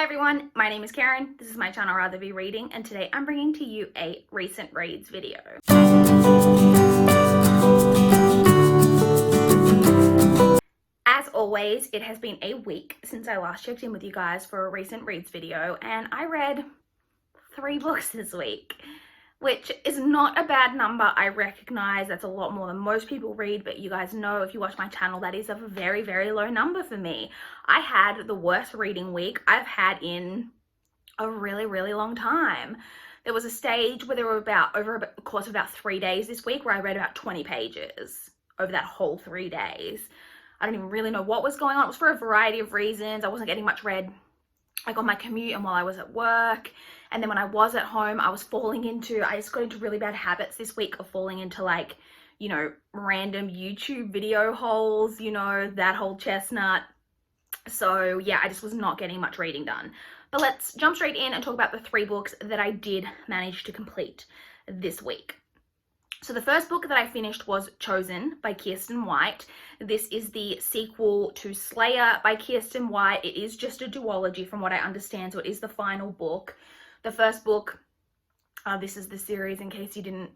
everyone, my name is Karen, this is my channel Rather Be Reading, and today I'm bringing to you a recent reads video. As always, it has been a week since I last checked in with you guys for a recent reads video, and I read 3 books this week, which is not a bad number. I recognize that's a lot more than most people read, but you guys know if you watch my channel that is a very, very low number for me. I had the worst reading week I've had in a really, really long time. There was a stage where there were over the course of about 3 days this week where I read about 20 pages over that whole 3 days. I don't even really know what was going on. It was for a variety of reasons. I wasn't getting much read like on my commute and while I was at work. And then when I was at home, I just got into really bad habits this week of falling into like, you know, random YouTube video holes, you know, that whole chestnut. So yeah, I just was not getting much reading done. But let's jump straight in and talk about the 3 books that I did manage to complete this week. So the first book that I finished was Chosen by Kiersten White. This is the sequel to Slayer by Kiersten White. It is just a duology from what I understand, so it is the final book. The first book, this is the series in case you didn't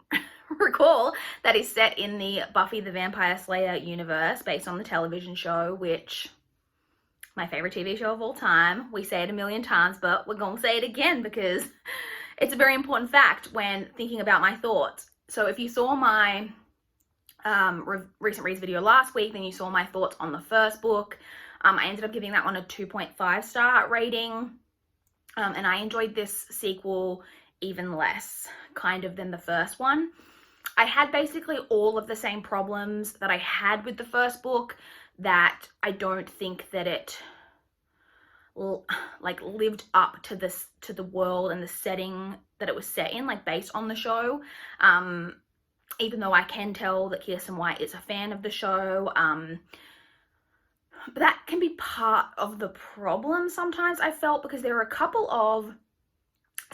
recall, that is set in the Buffy the Vampire Slayer universe based on the television show, which my favorite TV show of all time. We say it a million times, but we're gonna say it again because it's a very important fact when thinking about my thoughts. So if you saw my recent reads video last week, then you saw my thoughts on the first book. I ended up giving that one a 2.5 star rating. And I enjoyed this sequel even less, kind of, than the first one. I had basically all of the same problems that I had with the first book, that I don't think that it like lived up to the world and the setting that it was set in, like based on the show. Even though I can tell that Kiersten White is a fan of the show, but that can be part of the problem sometimes, I felt, because there are a couple of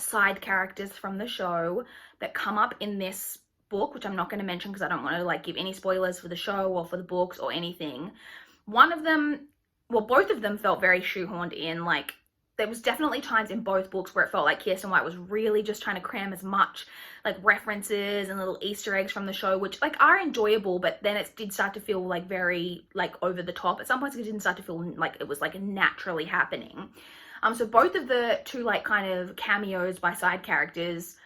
side characters from the show that come up in this book, which I'm not going to mention because I don't want to like give any spoilers for the show or for the books or anything. One of them, well, both of them felt very shoehorned in. Like, there was definitely times in both books where it felt like Kiersten White was really just trying to cram as much like references and little Easter eggs from the show, which like are enjoyable, but then it did start to feel like very like over the top. At some points it didn't start to feel like it was like naturally happening. So both of the 2 like kind of cameos by side characters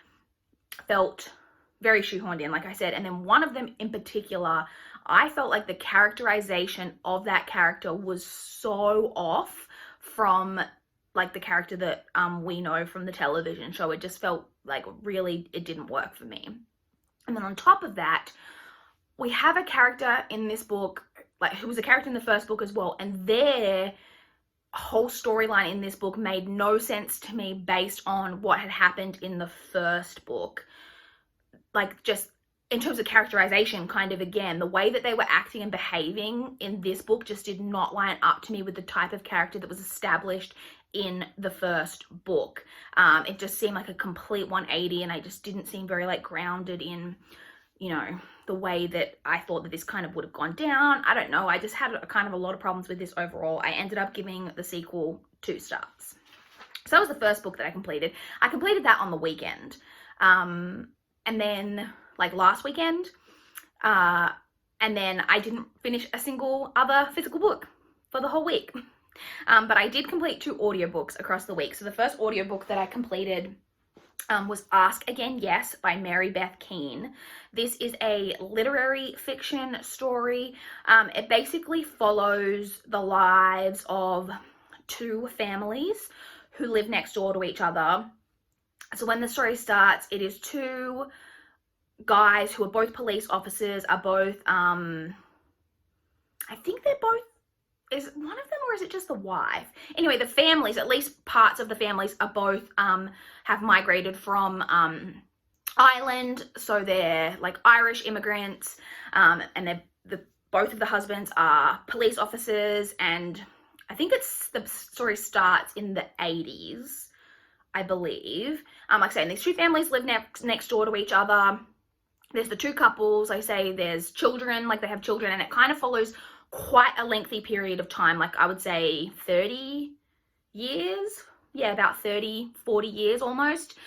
felt very shoehorned in, like I said. And then one of them in particular, I felt like the characterization of that character was so off from like the character that we know from the television show. It just felt like really, it didn't work for me. And then on top of that, we have a character in this book, like who was a character in the first book as well, and their whole storyline in this book made no sense to me based on what had happened in the first book. Like, just in terms of characterization, kind of, again, the way that they were acting and behaving in this book just did not line up to me with the type of character that was established in the first book. It just seemed like a complete 180, and I just didn't seem very like grounded in, you know, the way that I thought that this kind of would have gone down. I don't know. I just had kind of a lot of problems with this overall. I ended up giving the sequel 2 stars. So that was the first book that I completed. I completed that on the weekend. And then like last weekend, and then I didn't finish a single other physical book for the whole week. But I did complete 2 audiobooks across the week. So the first audiobook that I completed was Ask Again Yes by Mary Beth Keane. This is a literary fiction story. It basically follows the lives of 2 families who live next door to each other. So when the story starts, it is 2 guys who are both police officers, are both, I think they're both, is one of them, or is it just the wife? Anyway, the families, at least parts of the families, are both, have migrated from, Ireland. So they're like Irish immigrants, and both of the husbands are police officers, and I think the story starts in the 80s, I believe. Like I say, and these 2 families live next door to each other. There's the 2 couples, I say there's children, like they have children, and it kind of follows quite a lengthy period of time, like I would say 30 years, about 30, 40 years almost.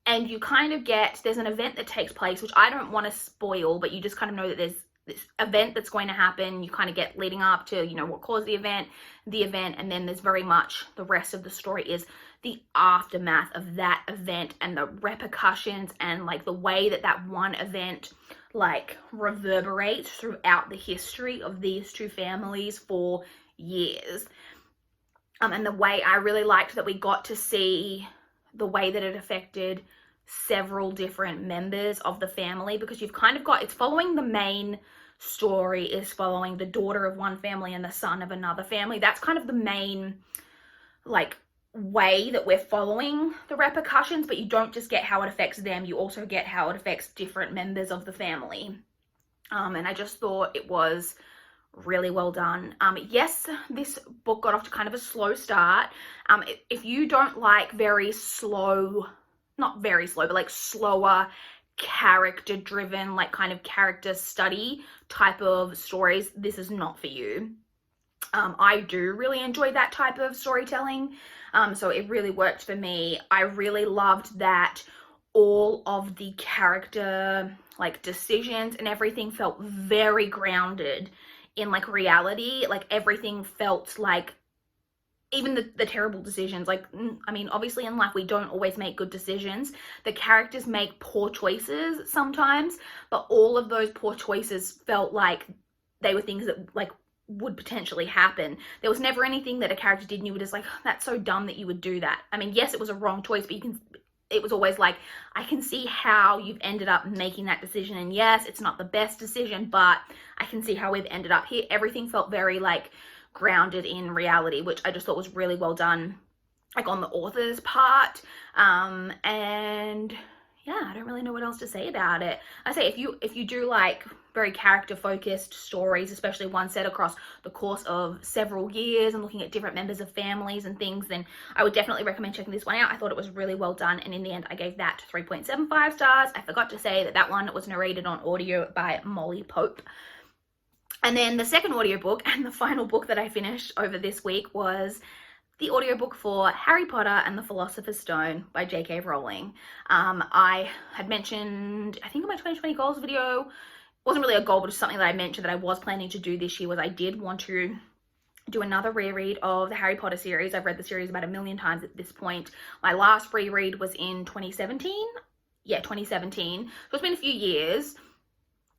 And you kind of get, there's an event that takes place, which I don't want to spoil, but you just kind of know that there's this event that's going to happen. You kind of get leading up to, you know, what caused the event, and then there's very much the rest of the story is the aftermath of that event and the repercussions and like the way that that one event like reverberates throughout the history of these two families for years. And the way I really liked that we got to see the way that it affected several different members of the family, because you've kind of got, it's following the main story is following the daughter of one family and the son of another family. That's kind of the main like way that we're following the repercussions, but you don't just get how it affects them, you also get how it affects different members of the family. And I just thought it was really well done. Yes, this book got off to kind of a slow start. If you don't like very slow, not very slow, but like slower character driven, like kind of character study type of stories, this is not for you. I do really enjoy that type of storytelling, so it really worked for me. I really loved that all of the character like decisions and everything felt very grounded in like reality. Like everything felt like, even the terrible decisions, like, I mean, obviously in life we don't always make good decisions. The characters make poor choices sometimes, but all of those poor choices felt like they were things that like would potentially happen. There was never anything that a character did and you were just like, oh, that's so dumb that you would do that. I mean, yes, it was a wrong choice, but it was always like, I can see how you've ended up making that decision, and yes, it's not the best decision, but I can see how we've ended up here. Everything felt very like grounded in reality, which I just thought was really well done, like on the author's part. And yeah, I don't really know what else to say about it. I say if you do like very character focused stories, especially one set across the course of several years and looking at different members of families and things, then I would definitely recommend checking this one out. I thought it was really well done, and in the end I gave that 3.75 stars. I forgot to say that that one was narrated on audio by Molly Pope. And then the second audiobook and the final book that I finished over this week was the audiobook for Harry Potter and the Philosopher's Stone by J.K. Rowling. I had mentioned, I think in my 2020 goals video, it wasn't really a goal, but it's something that I mentioned that I was planning to do this year, was I did want to do another reread of the Harry Potter series. I've read the series about 1 million times at this point. My last reread was in 2017. Yeah, 2017. So it's been a few years.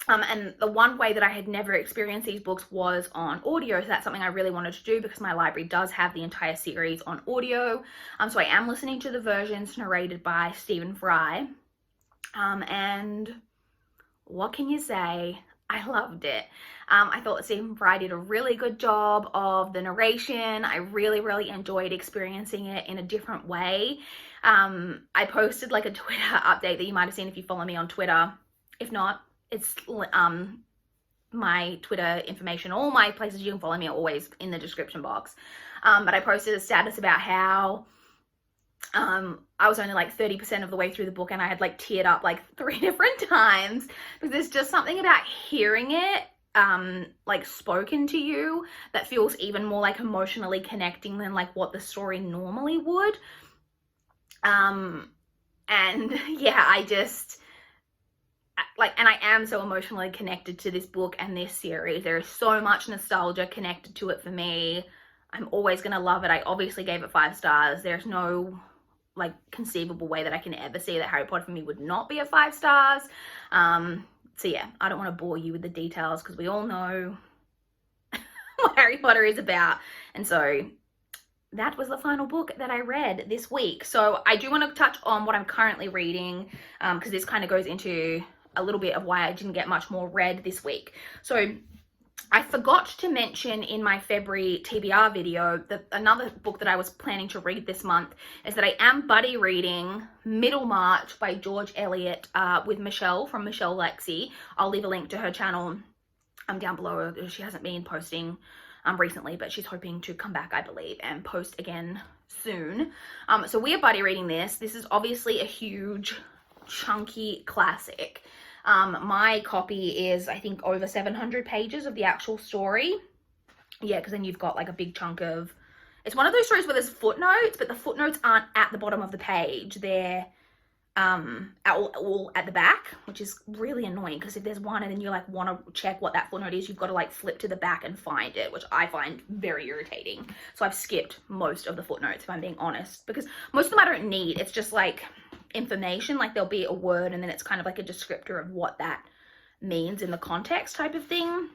And the one way that I had never experienced these books was on audio, so that's something I really wanted to do because my library does have the entire series on audio. So I am listening to the versions narrated by Stephen Fry. And what can you say? I loved it. I thought that Stephen Fry did a really good job of the narration. I really, really enjoyed experiencing it in a different way. I posted like a Twitter update that you might have seen if you follow me on Twitter. If not, it's my Twitter information, all my places you can follow me are always in the description box. But I posted a status about how I was only like 30% of the way through the book and I had like teared up like 3 different times, because there's just something about hearing it like spoken to you that feels even more like emotionally connecting than like what the story normally would. And yeah, I just like, and I am so emotionally connected to this book and this series. There is so much nostalgia connected to it for me. I'm always gonna love it. I obviously gave it 5 stars. There's no like conceivable way that I can ever see that Harry Potter for me would not be a 5 stars. So yeah, I don't want to bore you with the details because we all know what Harry Potter is about. And so that was the final book that I read this week. So I do want to touch on what I'm currently reading, because this kind of goes into a little bit of why I didn't get much more read this week. So I forgot to mention in my February TBR video that another book that I was planning to read this month is that I am buddy reading Middlemarch by George Eliot with Michelle from Michelle Lexi. I'll leave a link to her channel down below. She hasn't been posting recently, but she's hoping to come back, I believe, and post again soon. So we are buddy reading this. This is obviously a huge, chunky classic. My copy is, I think, over 700 pages of the actual story. Yeah, because then you've got like a big chunk of it's one of those stories where there's footnotes, but the footnotes aren't at the bottom of the page. They're all at the back, which is really annoying, because if there's one and then you like want to check what that footnote is, you've got to like flip to the back and find it, which I find very irritating. So I've skipped most of the footnotes, if I'm being honest, because most of them I don't need. It's just like information, like there'll be a word and then it's kind of like a descriptor of what that means in the context type of thing.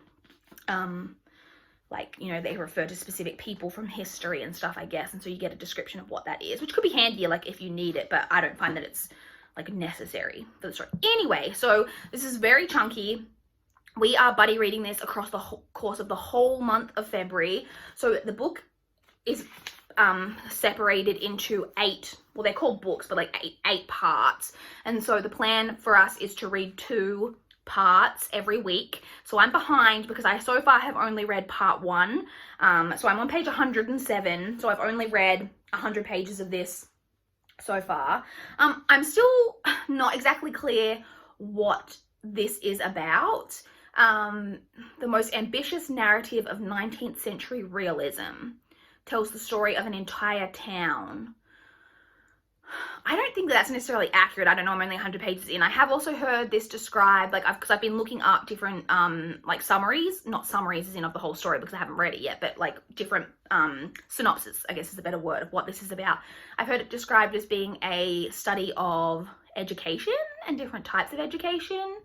Like, you know, they refer to specific people from history and stuff, I guess, and so you get a description of what that is, which could be handy, like, if you need it, but I don't find that it's, like, necessary for the story. Anyway, so this is very chunky. We are buddy reading this across the course of the whole month of February. So the book is separated into 8, well, they're called books, but like 8 parts. And so the plan for us is to read 2 parts every week. So I'm behind because I so far have only read part 1. So I'm on page 107. So I've only read 100 pages of this so far. I'm still not exactly clear what this is about. The most ambitious narrative of 19th century realism tells the story of an entire town. I don't think that's necessarily accurate. I don't know, I'm only 100 pages in. I have also heard this described, like, because I've been looking up different, like, summaries, not summaries as in of the whole story because I haven't read it yet, but, like, different, synopsis, I guess is a better word, of what this is about. I've heard it described as being a study of education and different types of education.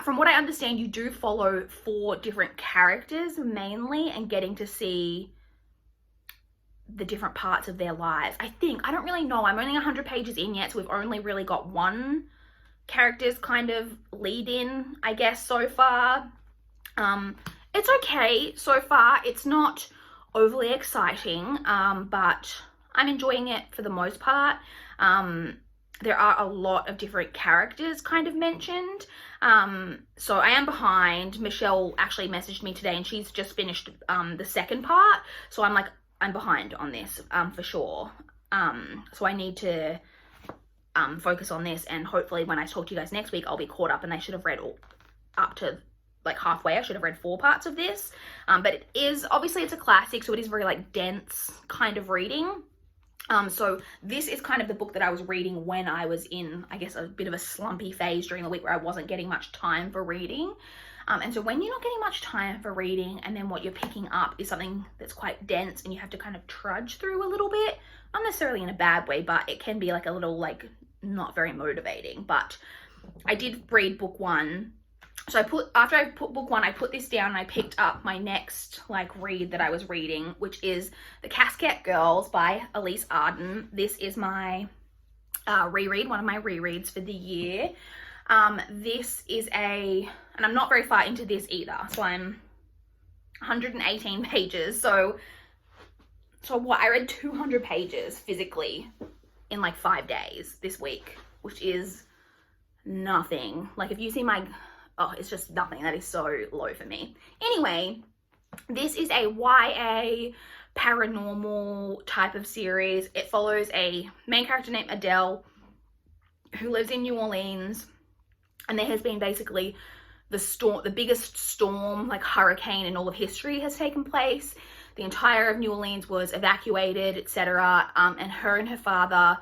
From what I understand, you do follow 4 different characters mainly and getting to see the different parts of their lives. I think, I don't really know, I'm only 100 pages in yet, so we've only really got one character's kind of lead in, I guess, so far. It's okay so far. It's not overly exciting, but I'm enjoying it for the most part. There are a lot of different characters kind of mentioned. So I am behind. Michelle actually messaged me today and she's just finished the second part. So I'm like, I'm behind on this for sure. So I need to focus on this, and hopefully when I talk to you guys next week, I'll be caught up, and I should have read all up to like halfway. I should have read 4 parts of this. But it is, obviously it's a classic, so it is very like dense kind of reading. So this is kind of the book that I was reading when I was in, I guess, a bit of a slumpy phase during the week where I wasn't getting much time for reading. And so when you're not getting much time for reading and then what you're picking up is something that's quite dense and you have to kind of trudge through a little bit, not necessarily in a bad way, but it can be like a little like not very motivating. But I did read book 1. So after I put book 1, I put this down and I picked up my next like read that I was reading, which is The Casket Girls by Elise Arden. This is my reread, one of my rereads for the year. This is and I'm not very far into this either, so I'm 118 pages. So what, I read 200 pages physically in like 5 days this week, which is nothing. Like if you see my, oh, it's just nothing. That is so low for me. Anyway, this is a YA paranormal type of series. It follows a main character named Adele who lives in New Orleans. And there has been basically the biggest storm, like hurricane in all of history has taken place. The entire of New Orleans was evacuated, etc. And her and her father,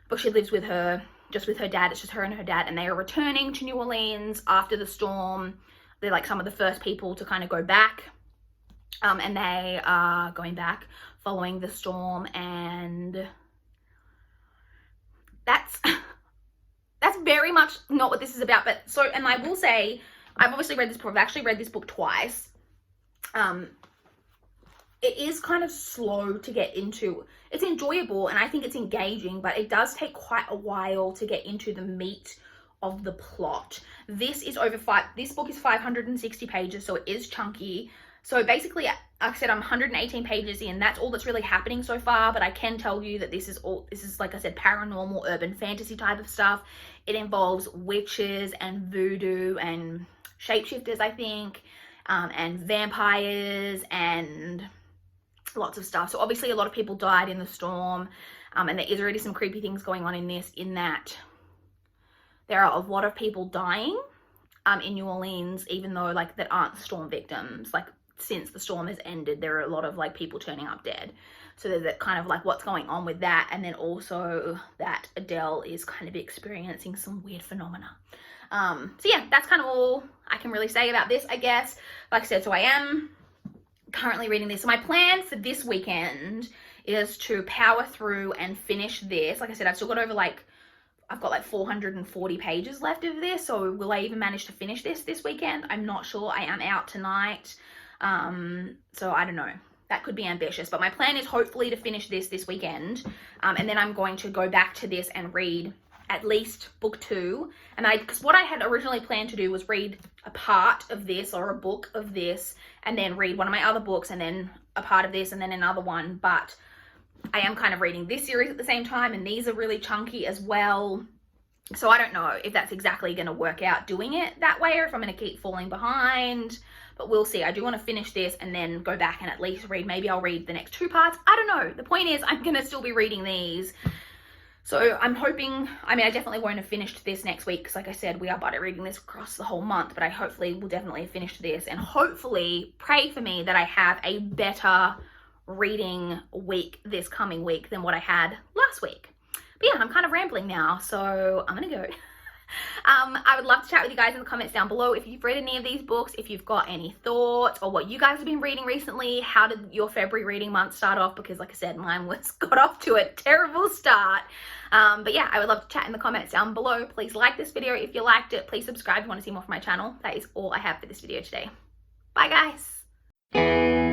but she lives with her, just with her dad. It's just her and her dad, and they are returning to New Orleans after the storm. They're like some of the first people to kind of go back. And they are going back following the storm, and that's very much not what this is about. But so, and I will say, I've obviously read this book. I've actually read this book twice. It is kind of slow to get into. It's enjoyable and I think it's engaging, but it does take quite a while to get into the meat of the plot. This book is 560 pages, so it is chunky. So basically, like I said, I'm 118 pages in. That's all that's really happening so far, but I can tell you that this is, like I said, paranormal, urban fantasy type of stuff. It involves witches and voodoo and shapeshifters, I think, and vampires and lots of stuff. So obviously a lot of people died in the storm, and there is already some creepy things going on in this, in that there are a lot of people dying in New Orleans, even though like that aren't storm victims. Like since the storm has ended, there are a lot of like people turning up dead. So there's that kind of like what's going on with that, and then also that Adele is kind of experiencing some weird phenomena. So yeah, that's kind of all I can really say about this, I guess. Like I said, so I am currently reading this. So my plan for this weekend is to power through and finish this. Like I said, I've still got over like, I've got like 440 pages left of this. So will I even manage to finish this weekend? I'm not sure. I am out tonight. So I don't know. That could be ambitious, but my plan is hopefully to finish this weekend. And then I'm going to go back to this and read at least book 2. And because what I had originally planned to do was read a part of this or a book of this, and then read one of my other books, and then a part of this, and then another one. But I am kind of reading this series at the same time, and these are really chunky as well. So I don't know if that's exactly going to work out doing it that way, or if I'm going to keep falling behind, but we'll see. I do want to finish this and then go back and at least read, maybe I'll read the next 2 parts. I don't know. The point is I'm going to still be reading these. So I'm hoping, I mean, I definitely won't have finished this next week, because like I said, we are budget reading this across the whole month, but I hopefully will definitely have finished this, and hopefully pray for me that I have a better reading week this coming week than what I had last week. But yeah, I'm kind of rambling now, so I'm gonna go. I would love to chat with you guys in the comments down below if you've read any of these books, if you've got any thoughts, or what you guys have been reading recently. How did your February reading month start off? Because like I said, mine got off to a terrible start. But yeah, I would love to chat in the comments down below. Please like this video if you liked it. Please subscribe if you want to see more from my channel. That is all I have for this video today. Bye guys.